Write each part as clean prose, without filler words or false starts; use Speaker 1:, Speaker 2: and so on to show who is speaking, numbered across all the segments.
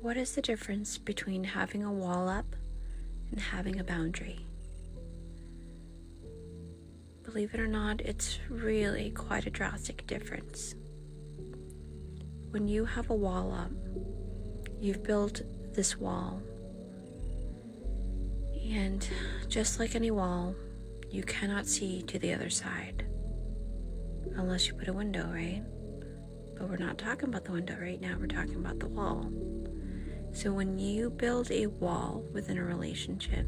Speaker 1: What is the difference between having a wall up and having a boundary? Believe it or not, it's really quite a drastic difference. When you have a wall up, you've built this wall, and just like any wall, you cannot see to the other side unless you put a window, right? But we're not talking about the window right now, we're talking about the wall. So when you build a wall within a relationship,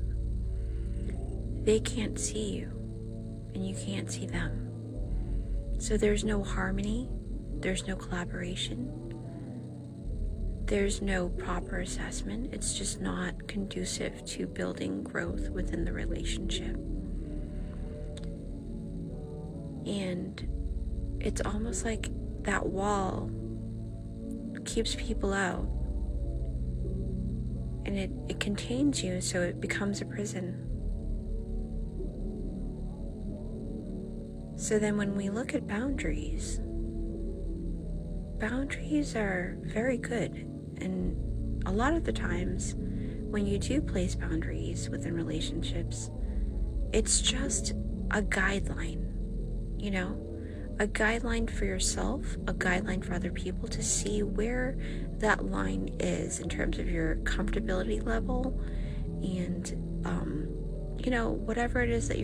Speaker 1: they can't see you and you can't see them. So there's no harmony, there's no collaboration, there's no proper assessment. It's just not conducive to building growth within the relationship. And it's almost like that wall keeps people out, and it contains you, so it becomes a prison. So then when we look at boundaries are very good. And a lot of the times when you do place boundaries within relationships, it's just a guideline, a guideline for yourself, a guideline for other people to see where that line is in terms of your comfortability level and, whatever it is that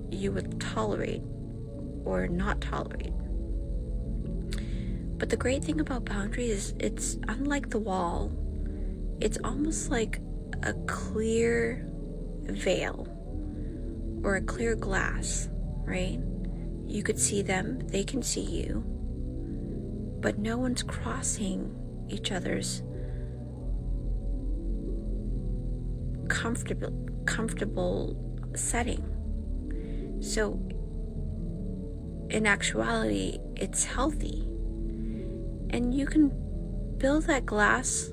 Speaker 1: you would tolerate or not tolerate. But the great thing about boundaries is it's unlike the wall. It's almost like a clear veil or a clear glass, right? You could see them, they can see you, but no one's crossing each other's comfortable setting. So in actuality, it's healthy. And you can build that glass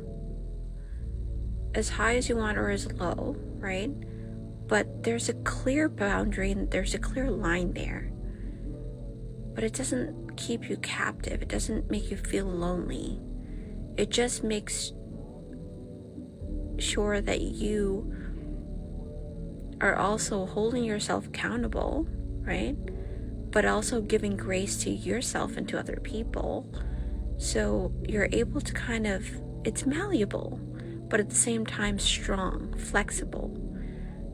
Speaker 1: as high as you want or as low, right? But there's a clear boundary and there's a clear line there. But it doesn't keep you captive. It doesn't make you feel lonely. It just makes sure that you are also holding yourself accountable, right? But also giving grace to yourself and to other people. So you're able to it's malleable, but at the same time strong, flexible,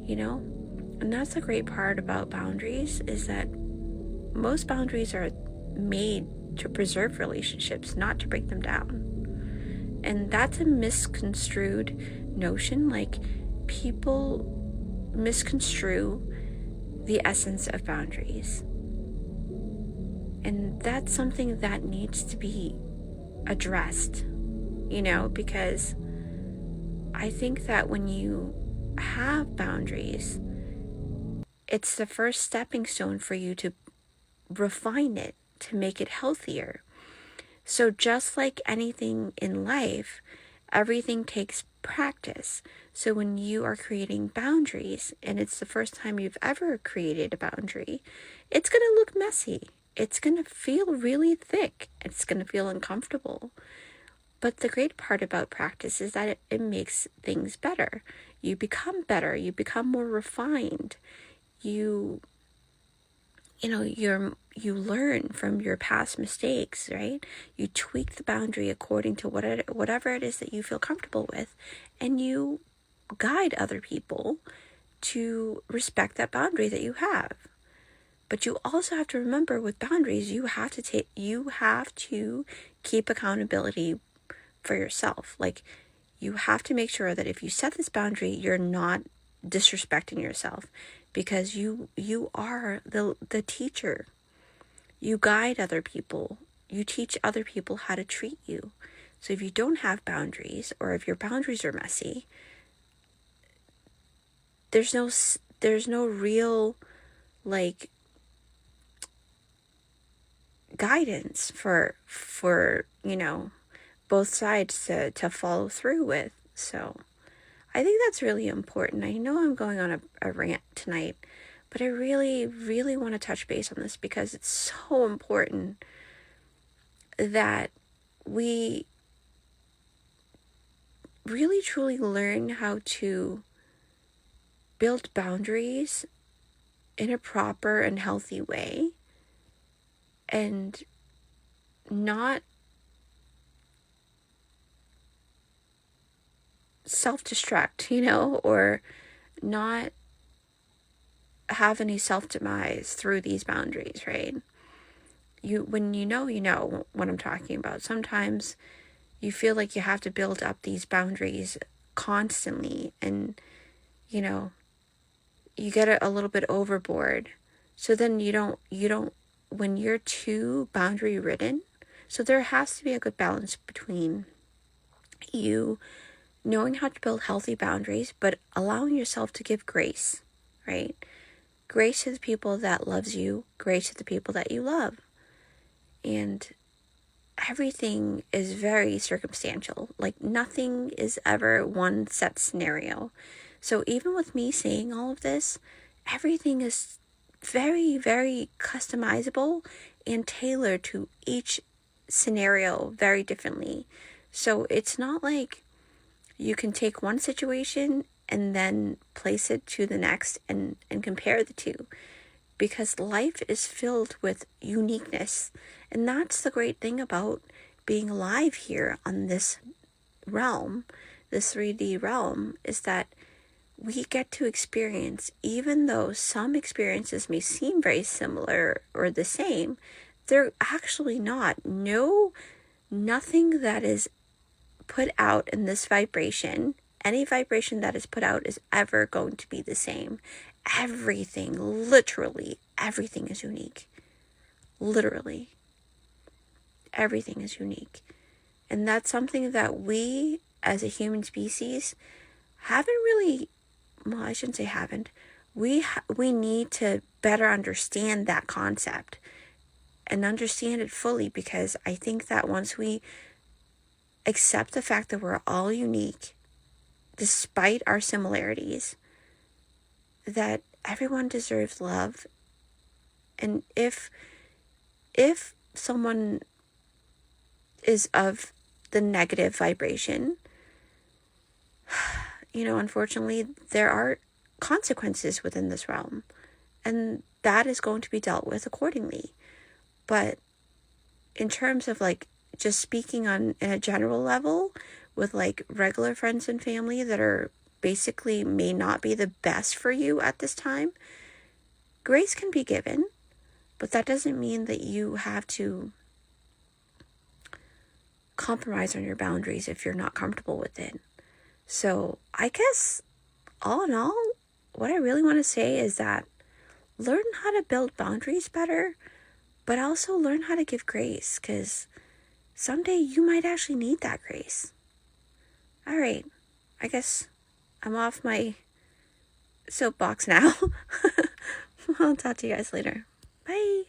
Speaker 1: And that's the great part about boundaries, is that most boundaries are made to preserve relationships, not to break them down. And that's a misconstrued notion. Like, people misconstrue the essence of boundaries. And that's something that needs to be addressed, because I think that when you have boundaries, it's the first stepping stone for you to refine it, to make it healthier. So just like anything in life, everything takes practice. So when you are creating boundaries, and it's the first time you've ever created a boundary, it's going to look messy. It's going to feel really thick. It's going to feel uncomfortable. But the great part about practice is that it makes things better. You become better. You become more refined. You learn from your past mistakes, right? You tweak the boundary according to whatever it is that you feel comfortable with, and you guide other people to respect that boundary that you have. But you also have to remember, with boundaries, you have to keep accountability for yourself. Like, you have to make sure that if you set this boundary, you're not disrespecting yourself, because you are the teacher. You guide other people. You teach other people how to treat you. So if you don't have boundaries, or if your boundaries are messy, there's no real guidance for both sides to follow through with. So I think that's really important. I know I'm going on a rant tonight, but I really, really want to touch base on this, because it's so important that we really truly learn how to build boundaries in a proper and healthy way and not self-destruct, or not have any self-demise through these boundaries, right? When you know what I'm talking about. Sometimes you feel like you have to build up these boundaries constantly, and you get a little bit overboard. So then you don't when you're too boundary ridden. So there has to be a good balance between you knowing how to build healthy boundaries, but allowing yourself to give grace, right? Grace to the people that loves you, grace to the people that you love. And everything is very circumstantial. Like, nothing is ever one set scenario. So even with me saying all of this, everything is very, very customizable and tailored to each scenario very differently. So it's not like you can take one situation and then place it to the next and compare the two, because life is filled with uniqueness. And that's the great thing about being alive here on this realm, this 3D realm, is that we get to experience, even though some experiences may seem very similar or the same, they're actually not. Nothing that is put out in this vibration, any vibration that is put out, is ever going to be the same. Everything, literally, everything is unique. Literally, everything is unique. And that's something that we, as a human species, haven't really, well, I shouldn't say haven't. We need to better understand that concept and understand it fully, because I think that once we accept the fact that we're all unique, despite our similarities, that everyone deserves love. And if someone is of the negative vibration, unfortunately, there are consequences within this realm, and that is going to be dealt with accordingly. But in terms of like just speaking on in a general level with like regular friends and family that are basically may not be the best for you at this time, grace can be given, but that doesn't mean that you have to compromise on your boundaries if you're not comfortable with it. So I guess all in all, what I really want to say is that learn how to build boundaries better, but also learn how to give grace, because someday you might actually need that grace. All right, I guess I'm off my soapbox now. I'll talk to you guys later. Bye.